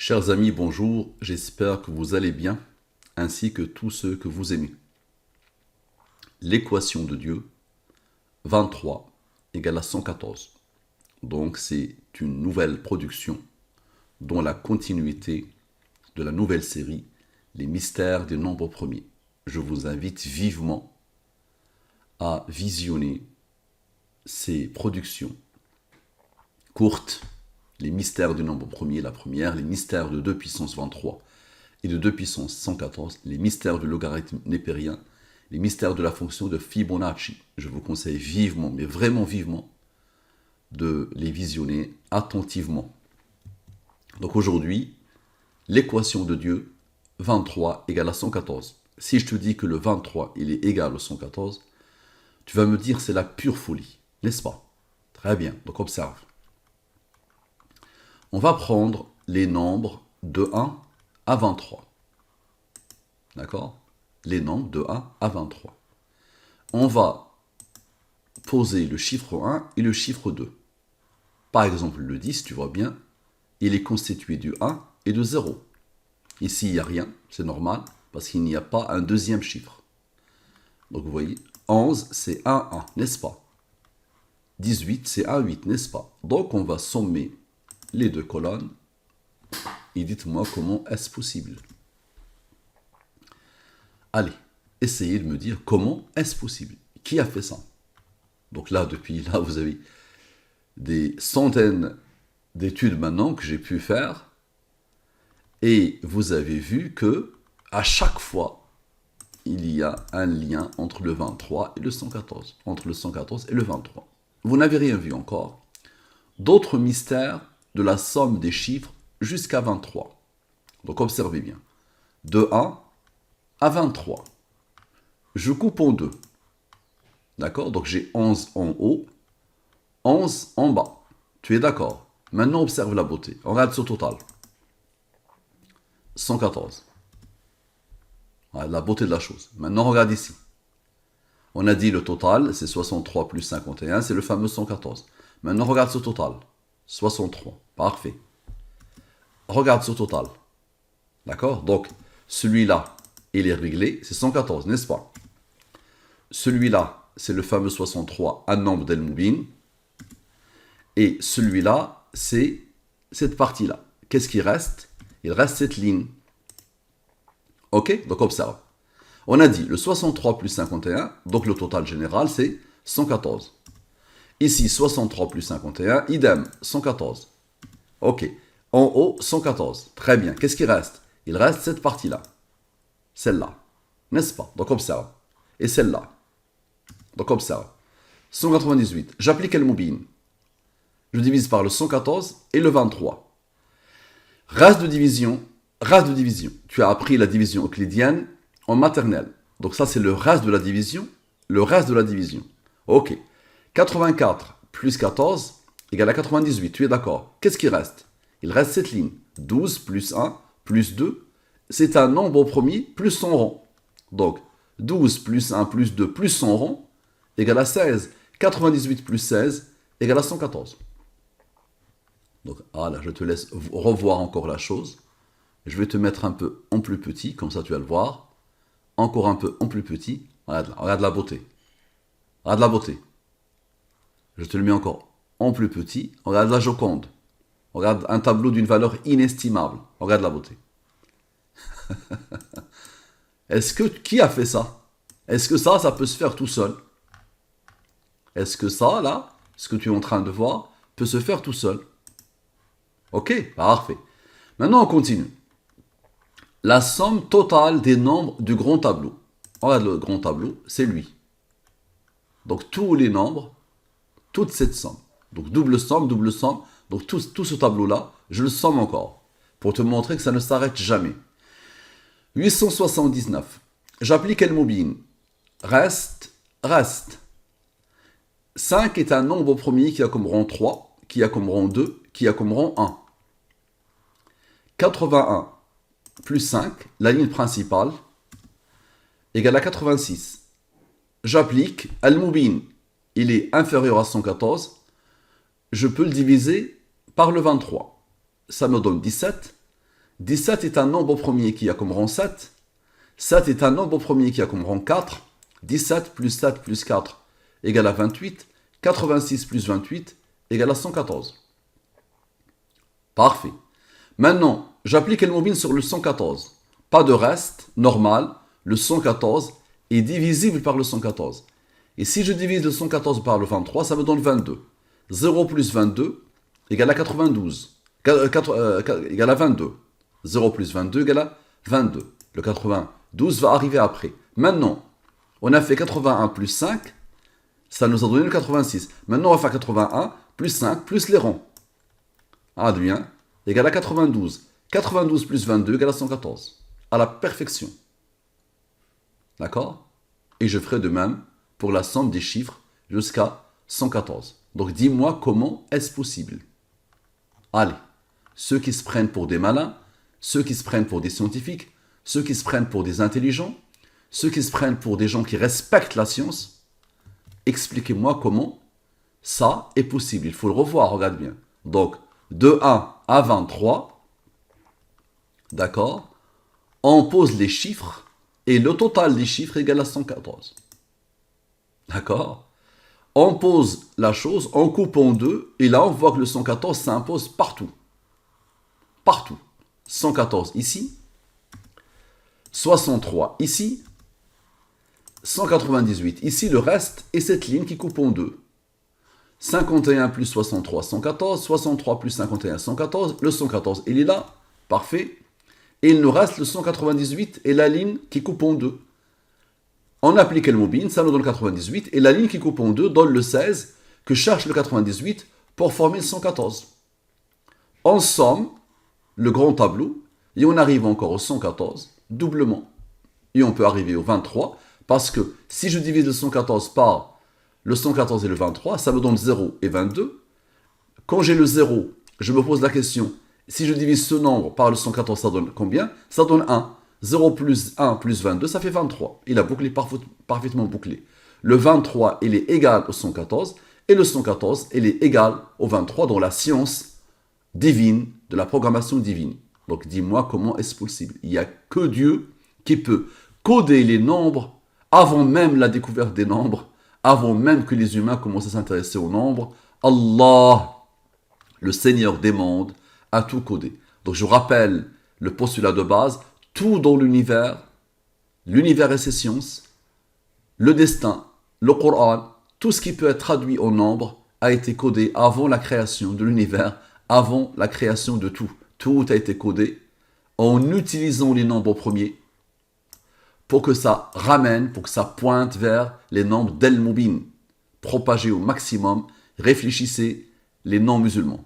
Chers amis, bonjour, j'espère que vous allez bien, ainsi que tous ceux que vous aimez. L'équation de Dieu, 23 égale à 114. Donc c'est une nouvelle production dont la continuité de la nouvelle série, les mystères des nombres premiers. Je vous invite vivement à visionner ces productions courtes, les mystères du nombre premier, la première, les mystères de 2 puissance 23 et de 2 puissance 114, les mystères du logarithme népérien, les mystères de la fonction de Fibonacci. Je vous conseille vivement, mais vraiment vivement, de les visionner attentivement. Donc aujourd'hui, l'équation de Dieu, 23 égale à 114. Si je te dis que le 23, il est égal au 114, tu vas me dire c'est la pure folie, n'est-ce pas? Très bien, donc observe. On va prendre les nombres de 1 à 23. D'accord? Les nombres de 1 à 23. On va poser le chiffre 1 et le chiffre 2. Par exemple, le 10, tu vois bien, il est constitué du 1 et de 0. Ici, il n'y a rien, c'est normal, parce qu'il n'y a pas un deuxième chiffre. Donc vous voyez, 11, c'est 1, 1, n'est-ce pas? 18, c'est 1, 8, n'est-ce pas? Donc on va sommer les deux colonnes et dites-moi comment est-ce possible. Allez, essayez de me dire comment est-ce possible. Qui a fait ça? Donc là, depuis là, vous avez des centaines d'études maintenant que j'ai pu faire et vous avez vu que à chaque fois, il y a un lien entre le 23 et le 114, entre le 114 et le 23. Vous n'avez rien vu encore. D'autres mystères de la somme des chiffres jusqu'à 23. Donc observez bien. De 1 à 23. Je coupe en deux. D'accord? Donc j'ai 11 en haut, 11 en bas. Tu es d'accord? Maintenant observe la beauté. On regarde ce total. 114. La beauté de la chose. Maintenant regarde ici. On a dit le total, c'est 63 plus 51, c'est le fameux 114. Maintenant regarde ce total. 63. Parfait. Regarde ce total. D'accord? Donc, celui-là, il est réglé, c'est 114, n'est-ce pas? Celui-là, c'est le fameux 63, un nombre d'El-Moubin. Et celui-là, c'est cette partie-là. Qu'est-ce qui reste? Il reste cette ligne. Ok? Donc, observe. On a dit le 63 plus 51, donc le total général, c'est 114. Ici, 63 plus 51, idem, 114. Ok. En haut, 114. Très bien. Qu'est-ce qui reste? Il reste cette partie-là. Celle-là. N'est-ce pas? Donc observe. Et celle-là. Donc observe. 198. J'applique le moubine. Je divise par le 114 et le 23. Reste de division. Reste de division. Tu as appris la division euclidienne en maternelle. Donc ça, c'est le reste de la division. Le reste de la division. Ok. 84 plus 14 égale à 98. Tu es d'accord? Qu'est-ce qui reste? Il reste cette ligne. 12 plus 1 plus 2. C'est un nombre premier plus son rond. Donc, 12 plus 1 plus 2 plus son rond égale à 16. 98 plus 16 égale à 114. Donc, voilà, je te laisse revoir encore la chose. Je vais te mettre un peu en plus petit, comme ça tu vas le voir. Encore un peu en plus petit. Regarde là, regarde la beauté. Regarde la beauté. Je te le mets encore en plus petit. Regarde la Joconde. Regarde un tableau d'une valeur inestimable. Regarde la beauté. Qui a fait ça? Est-ce que ça peut se faire tout seul? Est-ce que ça, là, ce que tu es en train de voir, peut se faire tout seul? Ok, parfait. Maintenant, on continue. La somme totale des nombres du grand tableau. Regarde le grand tableau, c'est lui. Donc tous les nombres, toute cette somme. Donc double somme, double somme. Donc tout ce tableau-là, je le somme encore. Pour te montrer que ça ne s'arrête jamais. 879. J'applique El Moubin. Reste. 5 est un nombre premier qui a comme rang 3, qui a comme rang 2, qui a comme rang 1. 81 plus 5, la ligne principale, égale à 86. J'applique El Moubin. Il est inférieur à 114. Je peux le diviser par le 23. Ça me donne 17. 17 est un nombre premier qui a comme rang 7. 7 est un nombre premier qui a comme rang 4. 17 plus 7 plus 4 égale à 28. 86 plus 28 égale à 114. Parfait. Maintenant, j'applique Elmobin sur le 114. Pas de reste, normal. Le 114 est divisible par le 114. Et si je divise le 114 par le 23, ça me donne 22. 0 plus 22 égale à 92. Égale à 22. 0 plus 22 égale à 22. Le 92 va arriver après. Maintenant, on a fait 81 plus 5. Ça nous a donné le 86. Maintenant, on va faire 81 plus 5 plus les rangs. Advient égale à 92. 92 plus 22 égale à 114. À la perfection. D'accord? Et je ferai de même pour la somme des chiffres jusqu'à 114. Donc dis-moi comment est-ce possible. Allez, ceux qui se prennent pour des malins, ceux qui se prennent pour des scientifiques, ceux qui se prennent pour des intelligents, ceux qui se prennent pour des gens qui respectent la science, expliquez-moi comment ça est possible. Il faut le revoir, regarde bien. Donc, de 1 à 23, d'accord, on pose les chiffres et le total des chiffres égale à 114. D'accord? On pose la chose, on coupe en deux, et là on voit que le 114 s'impose partout. Partout. 114 ici, 63 ici, 198 ici, le reste est cette ligne qui coupe en deux. 51 plus 63, 114, 63 plus 51, 114, le 114 il est là, parfait. Et il nous reste le 198 et la ligne qui coupe en deux. On applique le mobile, ça nous donne 98, et la ligne qui coupe en deux donne le 16 que cherche le 98 pour former le 114. On somme le grand tableau, et on arrive encore au 114, doublement. Et on peut arriver au 23, parce que si je divise le 114 par le 114 et le 23, ça me donne 0 et 22. Quand j'ai le 0, je me pose la question, si je divise ce nombre par le 114, ça donne combien? Ça donne 1. 0 plus 1 plus 22, ça fait 23. Il a bouclé parfaitement bouclé. Le 23, il est égal au 114, et le 114, il est égal au 23 dans la science divine, de la programmation divine. Donc dis-moi comment est-ce possible. Il n'y a que Dieu qui peut coder les nombres avant même la découverte des nombres, avant même que les humains commencent à s'intéresser aux nombres. Allah, le Seigneur des mondes, a tout codé. Donc je rappelle le postulat de base, tout dans l'univers et ses sciences, le destin, le Coran, tout ce qui peut être traduit en nombre a été codé avant la création de l'univers, avant la création de tout. Tout a été codé en utilisant les nombres premiers pour que ça ramène, pour que ça pointe vers les nombres d'El-Moubin. Propagez au maximum, réfléchissez les non-musulmans.